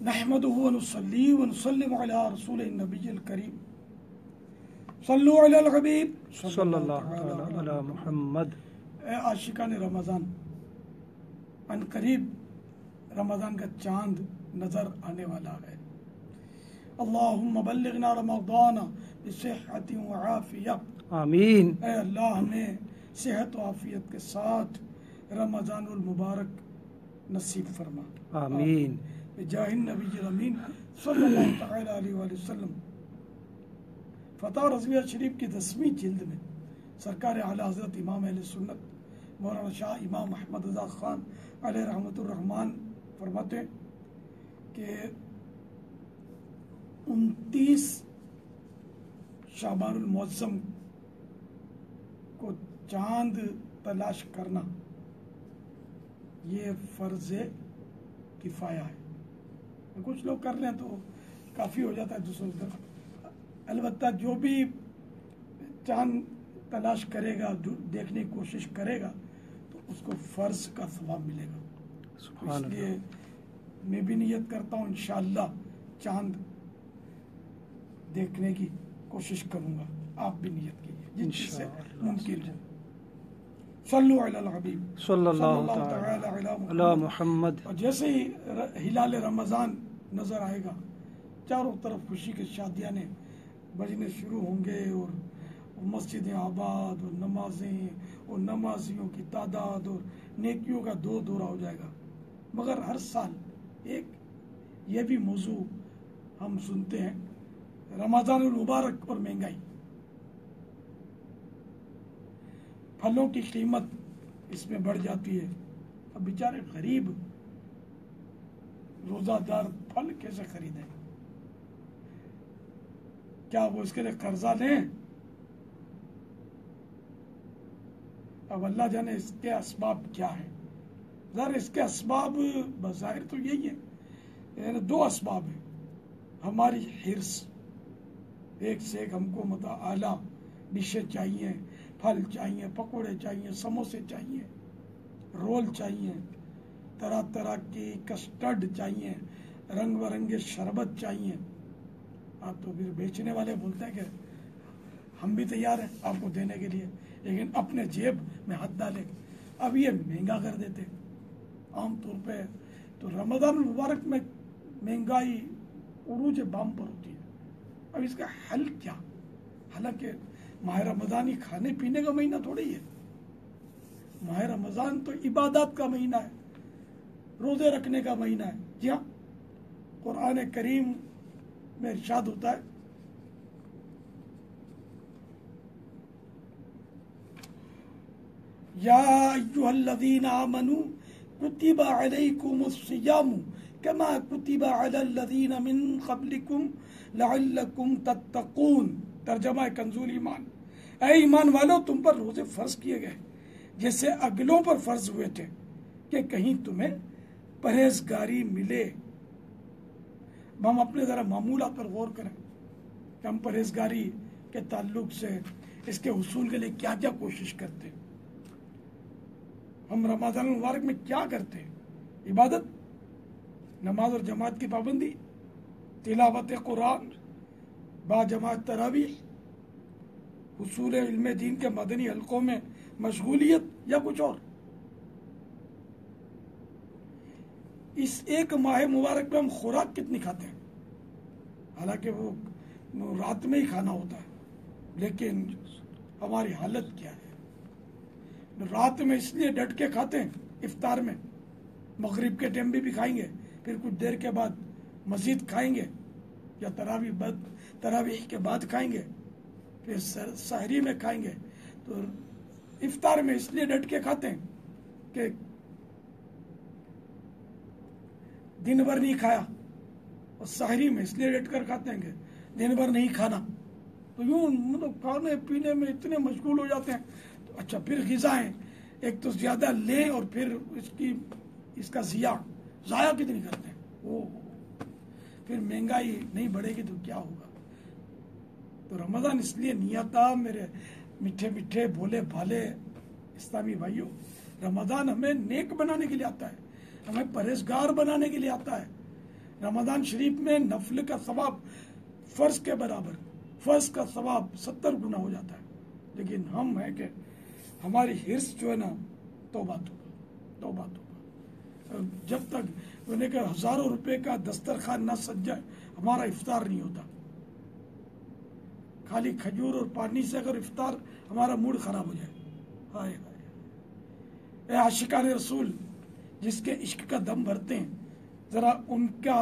نحمده ونصلي ونسلم على رسول النبي الكريم صلو علی الحبیب صلی اللہ علی محمد۔ اے عاشقان رمضان، ان قریب رمضان کا چاند نظر آنے والا ہے۔ اللہم بلغنا رمضان بصحت و عافیہ، آمین۔ اے اللہ ہمیں صحت و عافیت کے ساتھ رمضان المبارک نصیب فرما، آمین۔ بجاہ النبی الامین صلی اللہ تعالی علیہ وآلہ وسلم۔ فتح رضویہ شریف کی 10ویں جلد میں سرکار اعلیٰ حضرت امام اہل سنت مولانا شاہ امام محمد رضا خان علیہ رحمۃ الرحمن فرماتے ہیں کہ 29 شعبان المعظم کو چاند تلاش کرنا یہ فرض کفایہ ہے۔ کچھ لوگ کر لیں تو کافی ہو جاتا ہے دوسروں کی طرف، البتہ جو بھی چاند تلاش کرے گا، جو دیکھنے کی کوشش کرے گا تو اس کو فرض کا ثواب ملے گا۔ اس لیے میں بھی نیت کرتا ہوں انشاءاللہ چاند دیکھنے کی کوشش کروں گا، آپ بھی نیت کیجیے جس چیز سے ممکن ہو۔ صلو علی الحبیب صلی اللہ تعالی تعالی علی علی محمد۔ اور جیسے ہی ہلال رمضان نظر آئے گا، چاروں طرف خوشی کے شادیانے بجنے شروع ہوں گے، اور مسجدیں آباد اور نمازیں اور نمازیوں کی تعداد اور نیکیوں کا دورہ ہو جائے گا۔ مگر ہر سال ایک یہ بھی موضوع ہم سنتے ہیں، رمضان المبارک اور مہنگائی، پھلوں کی قیمت اس میں بڑھ جاتی ہے۔ اب بیچارے غریب روزہ دار پھل کیسے خریدیں؟ کیا وہ اس کے لیے قرضہ لیں؟ اب اللہ جانے اس کے اسباب کیا ہیں۔ ظاہر اس کے اسباب بظاہر تو یہی ہے، یعنی 2 اسباب ہیں۔ ہماری حرص، ایک سے ایک ہم کو اعلیٰ ڈشیں چاہیے، پھل چاہیے، پکوڑے چاہیے، سموسے چاہیے، رول چاہیے، طرح طرح کی کسٹرڈ چاہیے، رنگ برنگے شربت چاہیے۔ آپ تو پھر بیچنے والے بولتے ہیں کہ ہم بھی تیار ہیں آپ کو دینے کے لیے، لیکن اپنے جیب میں ہاتھ ڈالے، اب یہ مہنگا کر دیتے عام طور پہ۔ تو رمضان المبارک میں مہنگائی عروج بام پر ہوتی ہے۔ اب اس کا حل کیا؟ حالانکہ ماہ رمضان ہی کھانے پینے کا مہینہ تھوڑی ہے، ماہ رمضان تو عبادات کا مہینہ ہے، روزے رکھنے کا مہینہ ہے۔ جی ہاں، قرآن کریم میں ارشاد ہوتا ہے یا ایھا الذین آمنوا کتب علیکم الصیام کما کتب علی الذین من قبلکم لعلکم تتقون۔ ترجمہ کنزول ایمان، اے ایمان والو تم پر روزے فرض کیے گئے جیسے اگلوں پر فرض ہوئے تھے کہ کہیں تمہیں پرہیزگاری ملے۔ ہم اپنے ذرا معمولات پر غور کریں کہ ہم پرہیزگاری کے تعلق سے اس کے حصول کے لیے کیا کیا کوشش کرتے ہیں۔ ہم رمضان المبارک میں کیا کرتے ہیں؟ عبادت، نماز اور جماعت کی پابندی، تلاوت قرآن، با جماعت تراویح، حصول علم دین کے مدنی حلقوں میں مشغولیت، یا کچھ اور؟ اس ایک ماہ مبارک میں ہم خوراک کتنی کھاتے ہیں؟ حالانکہ وہ رات میں ہی کھانا ہوتا ہے، لیکن ہماری حالت کیا ہے؟ رات میں اس لیے ڈٹ کے کھاتے ہیں، افطار میں مغرب کے ٹائم بھی کھائیں گے، پھر کچھ دیر کے بعد مزید کھائیں گے، یا تراویح کے بعد کھائیں گے، پھر سحری میں کھائیں گے۔ تو افطار میں اس لیے ڈٹ کے کھاتے ہیں کہ دن بھر نہیں کھایا، اور سحری میں اس لیے ڈٹ کر کھاتے ہیں کہ دن بھر نہیں کھانا۔ تو یوں مطلب کھانے پینے میں اتنے مشغول ہو جاتے ہیں۔ تو اچھا، پھر غذائیں ایک تو زیادہ لیں، اور پھر اس کا ضائع کتنی کرتے ہیں۔ پھر مہنگائی نہیں بڑھے گی تو کیا ہوگا؟ تو رمضان اس لیے نہیں آتا میرے میٹھے میٹھے بھولے بھالے اسلامی بھائیوں، رمضان ہمیں نیک بنانے کے لیے آتا ہے، ہمیں پرہیزگار بنانے کے لیے آتا ہے، رمضان شریف میں نفل کا ثواب فرض کے برابر، فرض کا ثواب 70 گنا ہو جاتا ہے، لیکن ہم ہے کہ ہماری حرص جو ہے نا، توبہ توبہ توبہ توبہ، جب تک میں نے کہا ہزاروں روپے کا دسترخوان نہ سج جائے ہمارا افطار نہیں ہوتا۔ خالی کھجور اور پانی سے اگر افطار، ہمارا موڈ خراب ہو جائے۔ ہائے ہائے اے عاشقان رسول، جس کے عشق کا دم بھرتے ہیں، ذرا ان کا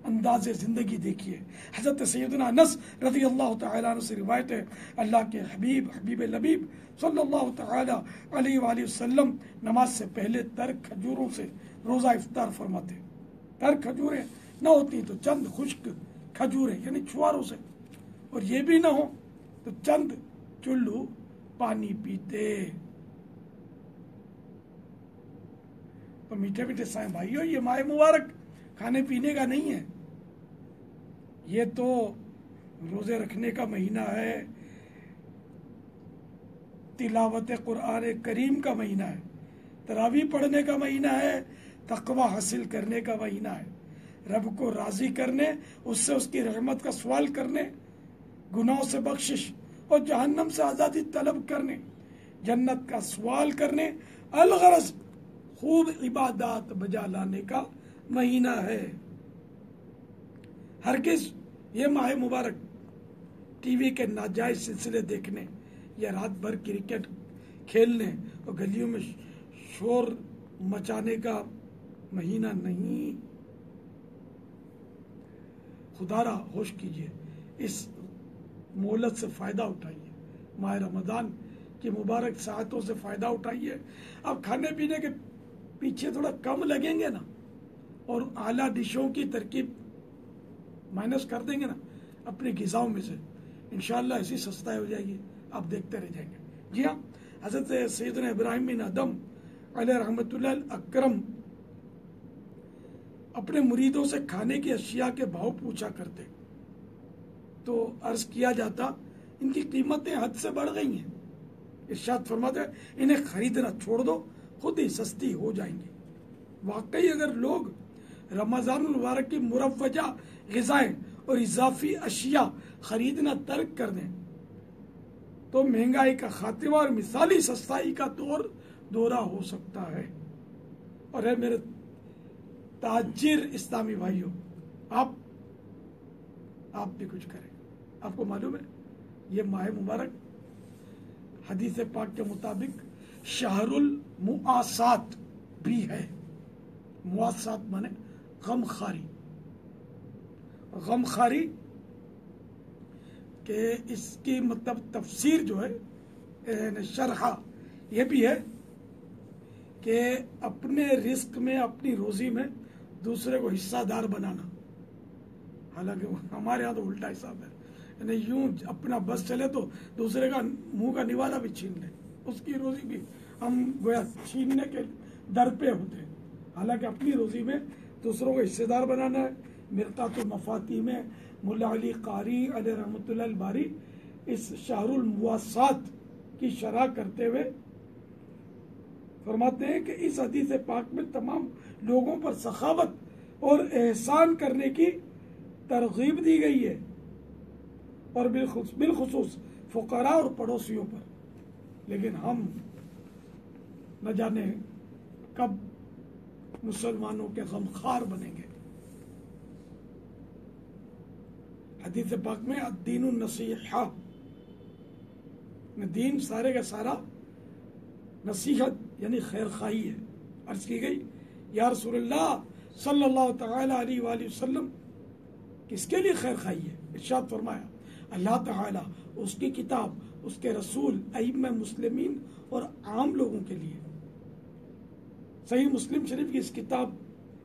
انداز زندگی دیکھیے۔ حضرت سیدنا انس رضی اللہ تعالیٰ عنہ سے روایت ہے، اللہ کے حبیب حبیب لبیب صلی اللہ تعالیٰ علیہ وآلہ وسلم نماز سے پہلے تر کھجوروں سے روزہ افطار فرماتے۔ تر کھجوریں نہ ہوتی تو چند خشک کھجوریں یعنی چھواروں سے، اور یہ بھی نہ ہو تو چند چلو پانی پیتے۔ تو میٹھے میٹھے سائیں بھائیو، یہ ماہ مبارک کھانے پینے کا نہیں ہے، یہ تو روزے رکھنے کا مہینہ ہے، تلاوت قرآن کریم کا مہینہ ہے، تراویح پڑھنے کا مہینہ ہے، تقوی حاصل کرنے کا مہینہ ہے، رب کو راضی کرنے، اس سے اس کی رحمت کا سوال کرنے، گناہوں سے بخشش اور جہنم سے آزادی طلب کرنے، جنت کا سوال کرنے، الغرض خوب عبادات بجا لانے کا مہینہ ہے۔ ہرگز یہ ماہ مبارک ٹی وی کے ناجائز سلسلے دیکھنے یا رات بھر کرکٹ کھیلنے اور گلیوں میں شور مچانے کا مہینہ نہیں۔ خدا را ہوش کیجیے، اس مہلت سے فائدہ اٹھائیے، ماہ رمضان کی مبارک ساعتوں سے فائدہ اٹھائیے۔ اب کھانے پینے کے پیچھے تھوڑا کم لگیں گے نا، اور اعلیٰ ڈشوں کی ترکیب مائنس کر دیں گے نا اپنی غذاؤں میں سے، انشاءاللہ ایسی سستا ہو جائے گی، آپ دیکھتے رہ جائیں گے۔ جی ہاں، حضرت سیدنا ابراہیم بن ادم علیہ رحمۃ اللہ الاکرم اپنے مریدوں سے کھانے کی اشیاء کے بھاؤ پوچھا کرتے، تو عرض کیا جاتا ان کی قیمتیں حد سے بڑھ گئی ہیں، ارشاد فرماتے انہیں خریدنا چھوڑ دو، خود ہی سستی ہو جائیں گی۔ واقعی اگر لوگ رمضان المبارک کی مروجہ غذائیں اور اضافی اشیاء خریدنا ترک کر دیں تو مہنگائی کا خاتمہ اور مثالی سستائی کا دورہ ہو سکتا ہے۔ اور ہے میرے تاجر اسلامی بھائیوں، آپ بھی کچھ کریں۔ آپ کو معلوم ہے یہ ماہ مبارک حدیث پاک کے مطابق شہر المواسات بھی ہے۔ مواسات مانے غم خاری، غم خاری کہ اس کی مطلب تفسیر جو ہے شرح یہ بھی ہے کہ اپنے رزق میں، اپنی روزی میں دوسرے کو حصہ دار بنانا۔ حالانکہ ہمارے یہاں تو الٹا حساب ہے، یعنی یوں اپنا بس چلے تو دوسرے کا منہ کا نوالا بھی چھین لے، اس کی روزی بھی ہم گویا چھیننے کے در پہ ہوتے ہیں۔ حالانکہ اپنی روزی میں دوسروں کو حصے دار بنانا ہے۔ مرقات المفاتیح میں ملا علی قاری علیہ رحمۃ اللہ الباری اس شہر المواسات کی شرح کرتے ہوئے فرماتے ہیں کہ اس حدیث پاک میں تمام لوگوں پر سخاوت اور احسان کرنے کی ترغیب دی گئی ہے، اور بالخصوص فقراء اور پڑوسیوں پر۔ لیکن ہم نہ جانے کب مسلمانوں کے غمخوار بنیں گے۔ حدیث پاک میں الدین النصیحہ، دین سارے کا سارا نصیحت یعنی خیر خواہی ہے۔ عرض کی گئی یا رسول اللہ صلی اللہ تعالی علیہ وآلہ وسلم کس کے لیے خیر خواہی ہے؟ ارشاد فرمایا اللہ تعالی، اس کی کتاب، اس کے رسول، ائمہ مسلمین اور عام لوگوں کے لیے۔ صحیح مسلم شریف کی اس کتاب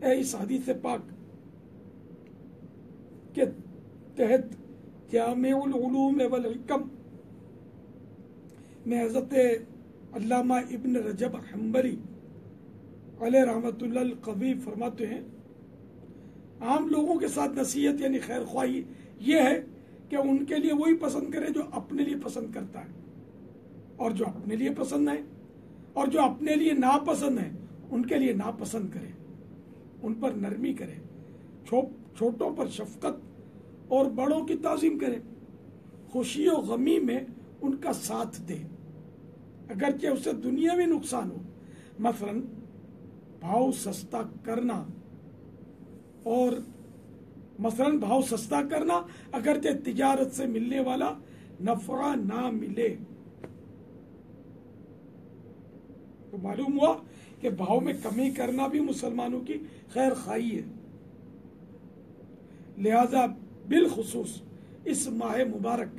اس حدیث پاک کے تحت جامع العلوم والحکم میں حضرت علامہ ابن رجب حنبلی علیہ رحمۃ اللہ القوی فرماتے ہیں عام لوگوں کے ساتھ نصیحت یعنی خیر خواہی یہ ہے کہ ان کے لیے وہی پسند کرے جو اپنے لیے پسند کرتا ہے، اور جو اپنے لیے پسند ہے، اور جو اپنے لیے ناپسند ہے ان کے لیے ناپسند کرے، ان پر نرمی کرے، چھوٹوں پر شفقت اور بڑوں کی تعظیم کرے، خوشی و غمی میں ان کا ساتھ دے اگرچہ اسے دنیاوی نقصان ہو، مثلا بھاؤ سستا کرنا اگرچہ تجارت سے ملنے والا نفع نہ ملے۔ تو معلوم ہوا کہ بھاؤ میں کمی کرنا بھی مسلمانوں کی خیر خواہی ہے، لہذا بالخصوص اس ماہ مبارک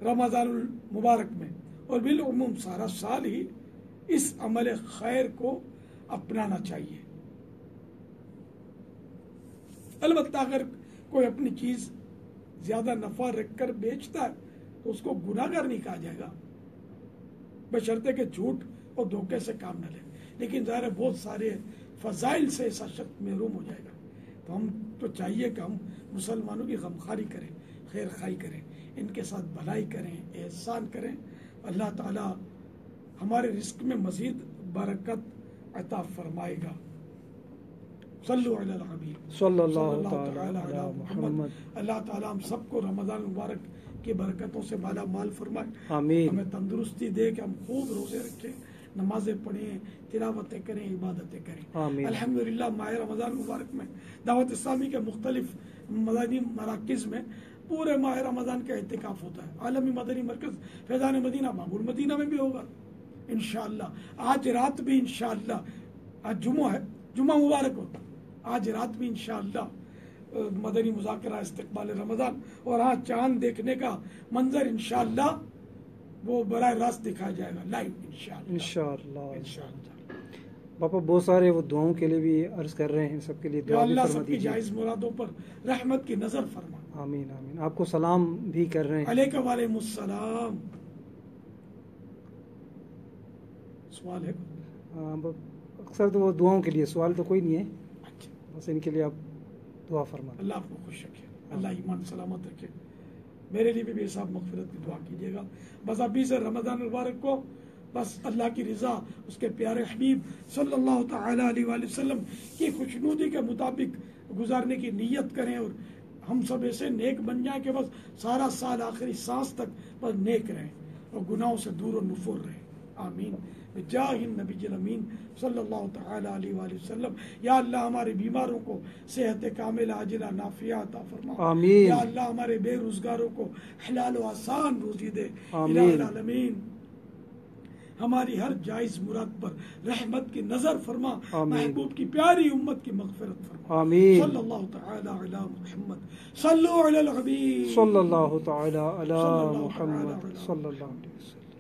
رمضان المبارک میں اور بالعموم سارا سال ہی اس عمل خیر کو اپنانا چاہیے۔ البتہ اگر کوئی اپنی چیز زیادہ نفع رکھ کر بیچتا ہے تو اس کو گناہگار نہیں کہا جائے گا، بشرطے کہ جھوٹ اور دھوکے سے کام نہ لے، لیکن ظاہر ہے بہت سارے فضائل سے ایسا شخص محروم ہو جائے گا۔ تو ہم تو چاہیے کہ ہم مسلمانوں کی غمخواری کریں، خیر خواہی کریں، ان کے ساتھ بھلائی کریں، احسان کریں۔ اللہ تعالی ہمارے رزق میں مزید برکت عطا فرمائے گا۔ صلو علی الحبیب صلی اللہ تعالی علی محمد۔ اللہ تعالی ہم سب کو رمضان مبارک کی برکتوں سے مالا مال فرمائے، آمین۔ ہمیں تندرستی دے کہ ہم خوب روزے رکھیں، نمازیں پڑھیں، تلاوتیں کریں، عبادتیں کریں۔ آمین۔ الحمدللہ ماہ رمضان مبارک میں دعوت اسلامی کے مختلف مدنی مراکز میں پورے ماہ رمضان کا اعتکاف ہوتا ہے۔ عالمی مدنی مرکز فیضان مدینہ باب المدینہ میں بھی ہوگا انشاءاللہ۔ آج رات بھی انشاءاللہ، آج جمعہ ہے، جمعہ مبارک ہوتا، آج رات بھی انشاءاللہ مدنی مذاکرہ استقبال رمضان، اور ہاں چاند دیکھنے کا منظر انشاءاللہ وہ براہ راست دکھایا جائے گا لائیو انشاءاللہ۔ باپا بہت سارے وہ دعاؤں کے لیے بھی عرض کر رہے ہیں، سب کے لیے دعا بھی اللہ فرما سب کی دیجیے۔ جائز مرادوں پر رحمت کی نظر فرما۔ آمین آمین۔ آپ کو سلام بھی کر رہے ہیں۔ علیکم وعلیکم السلام۔ سوال ہے؟ اکثر تو وہ دعاؤں کے لیے، سوال تو کوئی نہیں ہے، اچھا، بس ان کے لیے آپ دعا فرما۔ اللہ آپ کو خوش رکھے، اللہ ایمان سلامت رکھے۔ میرے لیے بھی صاحب مغفرت کی دعا کیجیے گا۔ بس ابھی سے رمضان المبارک کو بس اللہ کی رضا، اس کے پیارے حبیب صلی اللہ تعالی علیہ وآلہ وسلم کی خوشنودی کے مطابق گزارنے کی نیت کریں، اور ہم سب ایسے نیک بن جائیں کہ بس سارا سال آخری سانس تک بس نیک رہیں اور گناہوں سے دور و نفور رہیں۔ آمین بجاہ النبی الامین صلی اللہ تعالی علیہ وآلہ وسلم۔ یا اللہ ہمارے بیماروں کو صحت کاملہ عاجلہ نافعہ عطا فرما۔ آمین۔ یا اللہ ہمارے بے روزگاروں کو حلال و آسان روزی دے۔ آمین۔ الہ العالمین ہماری ہر جائز مراد پر رحمت کی نظر فرما۔ آمین۔ محبوب کی پیاری امت کی مغفرت فرما۔ آمین۔ صلی اللہ تعالی علی محمد، صلو علی الحبیب صلی اللہ تعالی علی محمد صلی اللہ علیہ وسلم۔